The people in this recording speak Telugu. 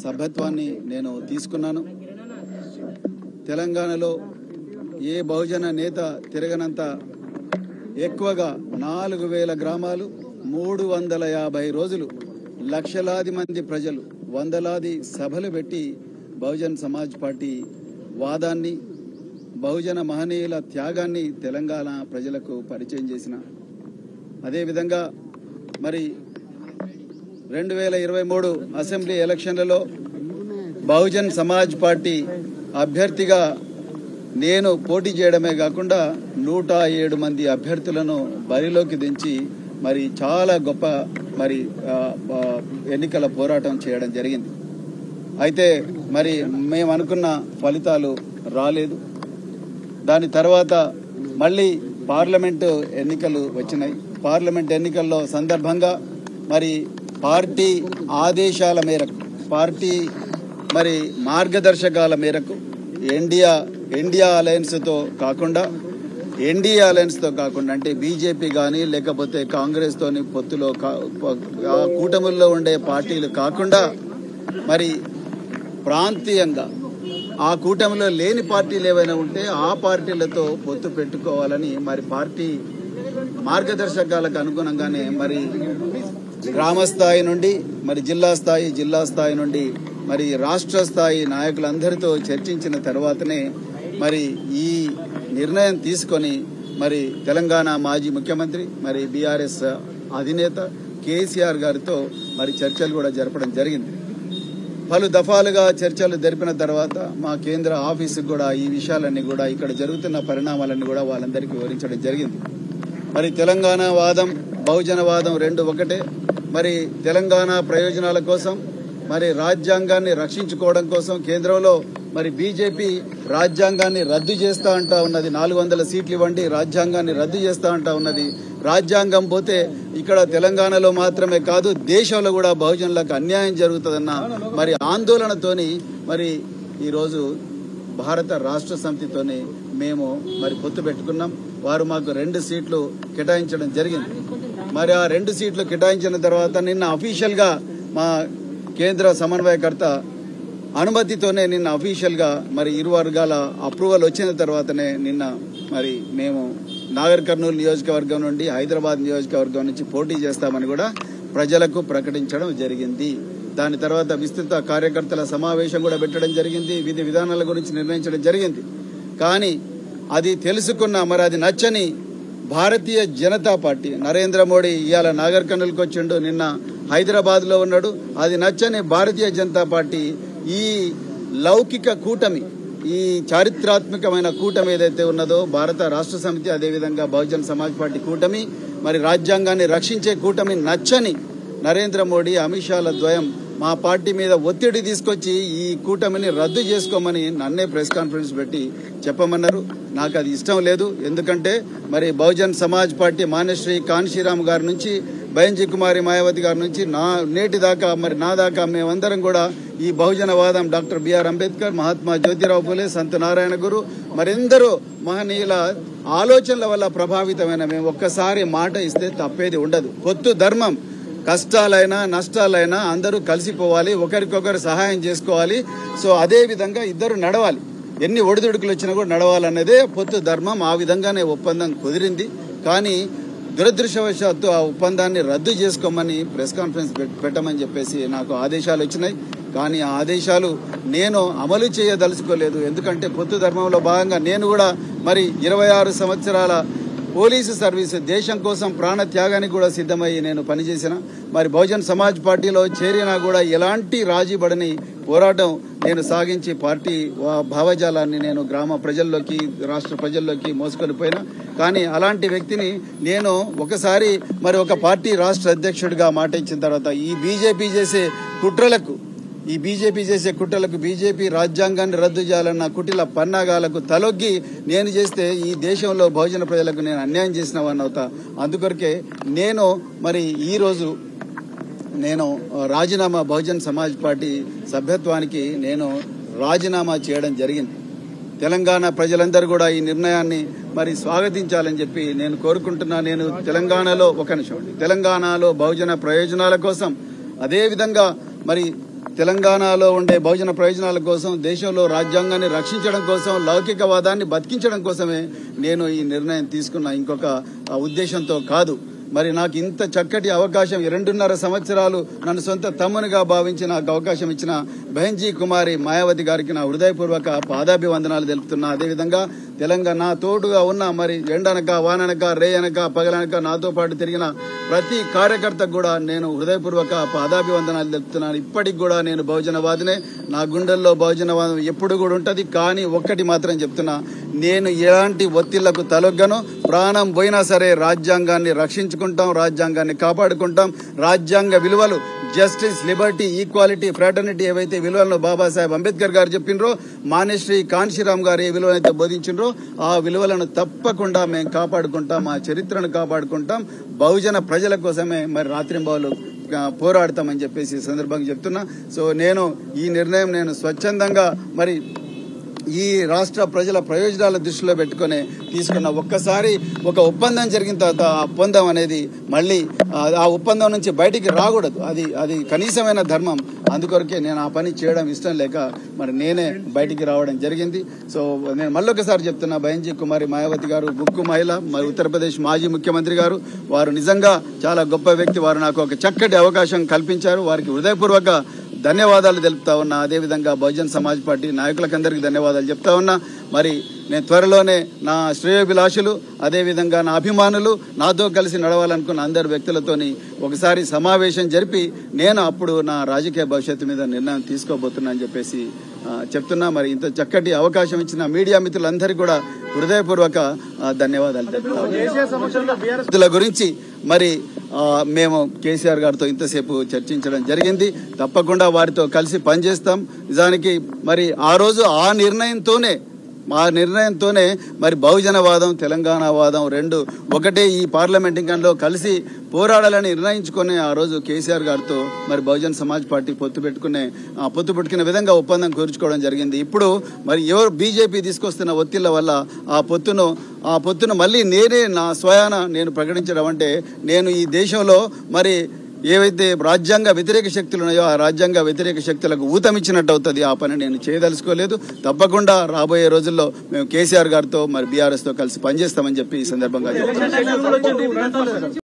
సభ్యత్వాన్ని నేను తీసుకున్నాను. తెలంగాణలో ఏ బహుజన నేత తిరగనంత ఎక్కువగా 4000 గ్రామాలు, 350 రోజులు, లక్షలాది మంది ప్రజలు, వందలాది సభలు పెట్టి బహుజన్ సమాజ్ పార్టీ వాదాన్ని, బహుజన మహనీయుల త్యాగాన్ని తెలంగాణ ప్రజలకు పరిచయం చేసిన, అదేవిధంగా మరి 2023 అసెంబ్లీ ఎలక్షన్లలో బహుజన్ సమాజ్ పార్టీ అభ్యర్థిగా నేను పోటీ చేయడమే కాకుండా 107 మంది అభ్యర్థులను బరిలోకి దించి మరి చాలా గొప్ప మరి ఎన్నికల పోరాటం చేయడం జరిగింది. అయితే మరి మేము అనుకున్న ఫలితాలు రాలేదు. దాని తర్వాత మళ్ళీ పార్లమెంటు ఎన్నికలు వచ్చినాయి. పార్లమెంట్ ఎన్నికల్లో సందర్భంగా మరి పార్టీ ఆదేశాల మేరకు, పార్టీ మరి మార్గదర్శకాల మేరకు ఎన్డీఏ అలయన్స్తో కాకుండా అంటే బీజేపీ కానీ లేకపోతే కాంగ్రెస్తోని పొత్తులో ఆ కూటముల్లో ఉండే పార్టీలు కాకుండా మరి ప్రాంతీయంగా ఆ కూటమిలో లేని పార్టీలు ఏవైనా ఉంటే ఆ పార్టీలతో పొత్తు పెట్టుకోవాలని మరి పార్టీ మార్గదర్శకాలకు అనుగుణంగానే మరి గ్రామ స్థాయి నుండి మరి జిల్లా స్థాయి నుండి మరి రాష్ట్ర స్థాయి నాయకులందరితో చర్చించిన తర్వాతనే మరి ఈ నిర్ణయం తీసుకొని మరి తెలంగాణ మాజీ ముఖ్యమంత్రి మరి బీఆర్ఎస్ అధినేత కేసీఆర్ గారితో మరి చర్చలు కూడా జరపడం జరిగింది. పలు దఫాలుగా చర్చలు జరిపిన తర్వాత మా కేంద్ర ఆఫీసుకు కూడా ఈ విషయాలన్నీ కూడా ఇక్కడ జరుగుతున్న పరిణామాలన్నీ కూడా వాళ్ళందరికీ వివరించడం జరిగింది. మరి తెలంగాణ వాదం, బహుజన వాదం రెండు ఒకటే. మరి తెలంగాణ ప్రయోజనాల కోసం, మరి రాజ్యాంగాన్ని రక్షించుకోవడం కోసం కేంద్రంలో మరి బీజేపీ రాజ్యాంగాన్ని రద్దు చేస్తా అంటా ఉన్నది. 400 సీట్లు ఇవ్వండి, రాజ్యాంగాన్ని రద్దు చేస్తా అంటా ఉన్నది. రాజ్యాంగం పోతే ఇక్కడ తెలంగాణలో మాత్రమే కాదు దేశంలో కూడా బహుజనులకు అన్యాయం జరుగుతుందన్న మరి ఆందోళనతోని మరి ఈరోజు భారత రాష్ట్ర సమితితోని మేము మరి పొత్తు పెట్టుకున్నాం. వారు మాకు 2 సీట్లు కేటాయించడం జరిగింది. మరి ఆ 2 సీట్లు కేటాయించిన తర్వాత నిన్న అఫీషియల్గా మా కేంద్ర సమన్వయకర్త అనుమతితోనే నిన్న అఫీషియల్గా మరి ఇరు వర్గాల అప్రూవల్ వచ్చిన తర్వాతనే నిన్న మరి మేము నాగర్ కర్నూలు నియోజకవర్గం నుండి హైదరాబాద్ నియోజకవర్గం నుంచి పోటీ చేస్తామని కూడా ప్రజలకు ప్రకటించడం జరిగింది. దాని తర్వాత విస్తృత కార్యకర్తల సమావేశం కూడా పెట్టడం జరిగింది. విధి విధానాల గురించి నిర్ణయించడం జరిగింది. కానీ అది తెలుసుకున్న మరి అది నచ్చని భారతీయ జనతా పార్టీ, నరేంద్ర మోడీ ఇవాళ నాగర్ కర్నూలుకి వచ్చిండు, నిన్న హైదరాబాద్లో ఉన్నాడు. అది నచ్చని భారతీయ జనతా పార్టీ ఈ లౌకిక కూటమి, ఈ చారిత్రాత్మకమైన కూటమి ఏదైతే ఉన్నదో భారత రాష్ట్ర సమితి, అదేవిధంగా బహుజన్ సమాజ్ పార్టీ కూటమి, మరి రాజ్యాంగాన్ని రక్షించే కూటమి నచ్చని నరేంద్ర మోడీ, అమిత్ షాల ద్వయం మా పార్టీ మీద ఒత్తిడి తీసుకొచ్చి ఈ కూటమిని రద్దు చేసుకోమని నన్నే ప్రెస్ కాన్ఫరెన్స్ పెట్టి చెప్పమన్నారు. నాకు అది ఇష్టం లేదు. ఎందుకంటే మరి బహుజన్ సమాజ్ పార్టీ మాన్యశ్రీ కాన్షీరామ్ గారి నుంచి, బైంజీ కుమారి మాయావతి గారి నుంచి నేటి దాకా మరి నా దాకా మేమందరం కూడా ఈ బహుజనవాదం డాక్టర్ బిఆర్ అంబేద్కర్, మహాత్మా జ్యోతిరావు పూలే, సంత నారాయణ గురు మరెందరో మహనీయుల ఆలోచనల వల్ల ప్రభావితమైన మేము ఒక్కసారి మాట ఇస్తే తప్పేది ఉండదు. పొత్తు ధర్మం, కష్టాలైనా నష్టాలైనా అందరూ కలిసిపోవాలి, ఒకరికొకరు సహాయం చేసుకోవాలి. సో అదే విధంగా ఇద్దరు నడవాలి, ఎన్ని ఒడిదుడుకులు వచ్చినా కూడా నడవాలన్నదే పొత్తు ధర్మం. ఆ విధంగానే ఒప్పందం కుదిరింది. కానీ దురదృష్టవశాత్తు ఆ ఒప్పందాన్ని రద్దు చేసుకోమని ప్రెస్ కాన్ఫరెన్స్ పెట్టమని చెప్పేసి నాకు ఆదేశాలు వచ్చినాయి. కానీ ఆ ఆదేశాలు నేను అమలు చేయదలుచుకోలేదు. ఎందుకంటే పొత్తు ధర్మంలో భాగంగా నేను కూడా మరి 26 సంవత్సరాల పోలీసు సర్వీసు, దేశం కోసం ప్రాణ త్యాగానికి కూడా సిద్ధమయ్యి నేను పనిచేసిన. మరి బహుజన్ సమాజ్ పార్టీలో చేరినా కూడా ఎలాంటి రాజీపడని పోరాటం నేను సాగించి పార్టీ భావజాలాన్ని నేను గ్రామ ప్రజల్లోకి, రాష్ట్ర ప్రజల్లోకి మోసుకొని పోయినా. కానీ అలాంటి వ్యక్తిని నేను ఒకసారి మరి ఒక పార్టీ రాష్ట్ర అధ్యక్షుడిగా మాట ఇచ్చిన తర్వాత ఈ బీజేపీ చేసే కుట్రలకు బీజేపీ రాజ్యాంగాన్ని రద్దు చేయాలన్న కుటిల పన్నాగాలకు తలొగ్గి నేను చేస్తే ఈ దేశంలో బహుజన ప్రజలకు నేను అన్యాయం చేసిన వాడిని అవుతా. అందుకొరకే నేను మరి ఈరోజు నేను రాజీనామా, బహుజన్ సమాజ్ పార్టీ సభ్యత్వానికి నేను రాజీనామా చేయడం జరిగింది. తెలంగాణ ప్రజలందరూ కూడా ఈ నిర్ణయాన్ని మరి స్వాగతించాలని చెప్పి నేను కోరుకుంటున్నా. నేను తెలంగాణలో బహుజన ప్రయోజనాల కోసం, అదేవిధంగా మరి తెలంగాణలో ఉండే బహుజన ప్రయోజనాల కోసం, దేశంలో రాజ్యాంగాన్ని రక్షించడం కోసం, లౌకికవాదాన్ని బతికించడం కోసమే నేను ఈ నిర్ణయం తీసుకున్న, ఇంకొక ఉద్దేశంతో కాదు. మరి నాకు ఇంత చక్కటి అవకాశం, 2.5 సంవత్సరాలు నన్ను సొంత తమ్మునిగా భావించి నాకు అవకాశం ఇచ్చిన బహన్జీ కుమారి మాయావతి గారికి నా హృదయపూర్వక పాదాభివందనాలు తెలుపుతున్నా. అదేవిధంగా తెలంగాణ నా తోడుగా ఉన్న, మరి ఎండనక వాననక రేయనక పగలనక నాతో పాటు తిరిగిన ప్రతి కార్యకర్తకు కూడా నేను హృదయపూర్వక పాదాభివందనాలు తెలుపుతున్నాను. ఇప్పటికి కూడా నేను బహుజనవాదినే, నా గుండెల్లో బహుజనవాదం ఎప్పుడు కూడా ఉంటుంది. కానీ ఒక్కటి మాత్రం చెప్తున్నా, నేను ఎలాంటి ఒత్తిళ్లకు తలొగ్గను. ప్రాణం పోయినా సరే రాజ్యాంగాన్ని రక్షించుకుంటాం, రాజ్యాంగాన్ని కాపాడుకుంటాం. రాజ్యాంగ విలువలు జస్టిస్, లిబర్టీ, ఈక్వాలిటీ, ఫ్రాటర్నిటీ ఏవైతే విలువలను బాబాసాహెబ్ అంబేద్కర్ గారు చెప్పినరో, మానేశ్రీ కాన్షీరామ్ గారు ఏ విలువలైతే బోధించినరో ఆ విలువలను తప్పకుండా మేము కాపాడుకుంటాం, ఆ చరిత్రను కాపాడుకుంటాం. బహుజన ప్రజల కోసమే మరి రాత్రింబవలు పోరాడతామని చెప్పేసి ఈ సందర్భంగా చెప్తున్నా. సో నేను ఈ నిర్ణయం నేను స్వచ్ఛందంగా మరి ఈ రాష్ట్ర ప్రజల ప్రయోజనాల దృష్టిలో పెట్టుకుని తీసుకున్న. ఒక్కసారి ఒక ఒప్పందం జరిగిన తర్వాత ఆ ఒప్పందం అనేది మళ్ళీ ఆ ఒప్పందం నుంచి బయటికి రాకూడదు. అది కనీసమైన ధర్మం. అందుకొరకే నేను ఆ పని చేయడం ఇష్టం లేక మరి నేనే బయటికి రావడం జరిగింది. సో నేను మళ్ళొకసారి చెప్తున్నా, బహన్జీ కుమారి మాయావతి గారు ఉక్కు మహిళ, మరి ఉత్తరప్రదేశ్ మాజీ ముఖ్యమంత్రి గారు, వారు నిజంగా చాలా గొప్ప వ్యక్తి. వారు నాకు ఒక చక్కటి అవకాశం కల్పించారు. వారికి హృదయపూర్వక ధన్యవాదాలు తెలుపుతా ఉన్నా. అదేవిధంగా బహుజన్ సమాజ్ పార్టీ నాయకులకందరికీ ధన్యవాదాలు చెప్తా ఉన్నా. మరి నేను త్వరలోనే నా శ్రేయోభిలాషులు, అదేవిధంగా నా అభిమానులు, నాతో కలిసి నడవాలనుకున్న అందరు వ్యక్తులతోని ఒకసారి సమావేశం జరిపి నేను అప్పుడు నా రాజకీయ భవిష్యత్తు మీద నిర్ణయం తీసుకోబోతున్నా అని చెప్పేసి చెప్తున్నా. మరి ఇంత చక్కటి అవకాశం ఇచ్చిన మీడియా మిత్రులందరికీ కూడా హృదయపూర్వక ధన్యవాదాలు తెలుపుతా. గురించి మరి మేము కేసీఆర్ గారితో ఇంతసేపు చర్చించడం జరిగింది. తప్పకుండా వారితో కలిసి పనిచేస్తాం. నిజానికి మరి ఆ రోజు ఆ నిర్ణయంతోనే మరి బహుజనవాదం, తెలంగాణవాదం రెండు ఒకటే ఈ పార్లమెంటింగంలో కలిసి పోరాడాలని నిర్ణయించుకుని ఆ రోజు కేసీఆర్ గారితో మరి బహుజన్ సమాజ్ పార్టీ పొత్తు పెట్టుకునే విధంగా ఒప్పందం కూర్చుకోవడం జరిగింది. ఇప్పుడు మరి ఎవరు బీజేపీ తీసుకొస్తున్న ఒత్తిళ్ల వల్ల ఆ పొత్తును మళ్ళీ నేనే నా స్వయాన నేను ప్రకటించడం అంటే, నేను ఈ దేశంలో మరి ఏవైతే రాజ్యాంగ వ్యతిరేక శక్తులు ఉన్నాయో ఆ రాజ్యాంగ వ్యతిరేక శక్తులకు ఊతమిచ్చినట్టు అవుతుంది. ఆ పని నేను చేయదలుచుకోలేదు. తప్పకుండా రాబోయే రోజుల్లో మేము కేసీఆర్ గారితో మరి బీఆర్ఎస్తో కలిసి పనిచేస్తామని చెప్పి ఈ సందర్భంగా చెప్తున్నాను.